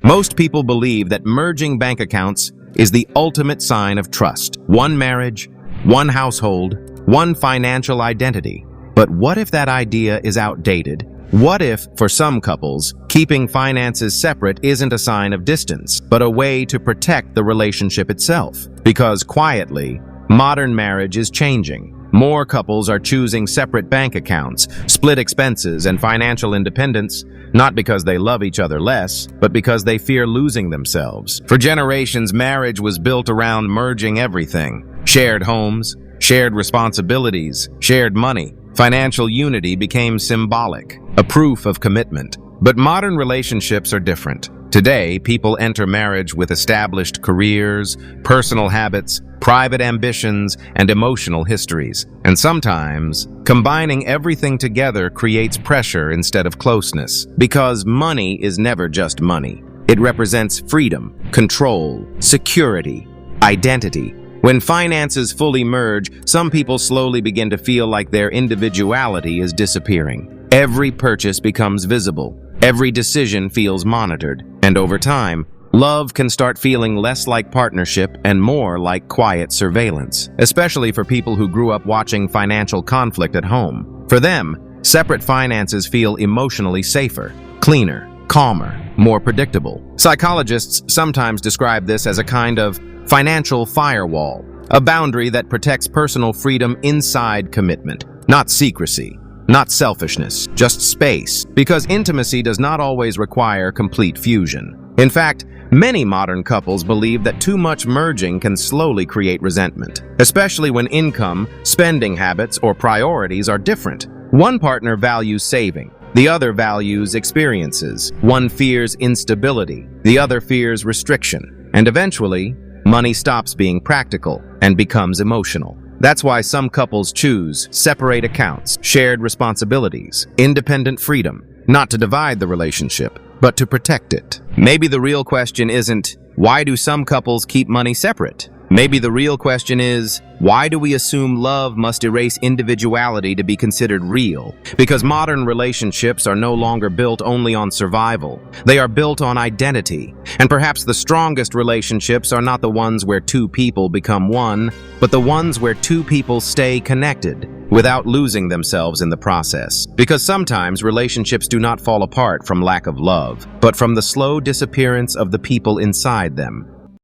Most people believe that merging bank accounts is the ultimate sign of trust. One marriage, one household, one financial identity. But what if that idea is outdated? What if, for some couples, keeping finances separate isn't a sign of distance, but a way to protect the relationship itself? Because quietly, modern marriage is changing. More couples are choosing separate bank accounts, split expenses, and financial independence, not because they love each other less, but because they fear losing themselves. For generations, marriage was built around merging everything. Shared homes, shared responsibilities, shared money. Financial unity became symbolic, a proof of commitment. But modern relationships are different. Today, people enter marriage with established careers, personal habits, private ambitions, and emotional histories. And sometimes, combining everything together creates pressure instead of closeness. Because money is never just money. It represents freedom, control, security, identity. When finances fully merge, some people slowly begin to feel like their individuality is disappearing. Every purchase becomes visible. Every decision feels monitored. And over time, love can start feeling less like partnership and more like quiet surveillance, especially for people who grew up watching financial conflict at home. For them, separate finances feel emotionally safer, cleaner, calmer, more predictable. Psychologists sometimes describe this as a kind of financial firewall, a boundary that protects personal freedom inside commitment, not secrecy. Not selfishness, just space, because intimacy does not always require complete fusion. In fact, many modern couples believe that too much merging can slowly create resentment, especially when income, spending habits, or priorities are different. One partner values saving, the other values experiences. One fears instability, the other fears restriction. And eventually, money stops being practical and becomes emotional. That's why some couples choose separate accounts, shared responsibilities, independent freedom, not to divide the relationship, but to protect it. Maybe the real question isn't, why do some couples keep money separate? Maybe the real question is, why do we assume love must erase individuality to be considered real? Because modern relationships are no longer built only on survival. They are built on identity. And perhaps the strongest relationships are not the ones where two people become one, but the ones where two people stay connected without losing themselves in the process. Because sometimes relationships do not fall apart from lack of love, but from the slow disappearance of the people inside them.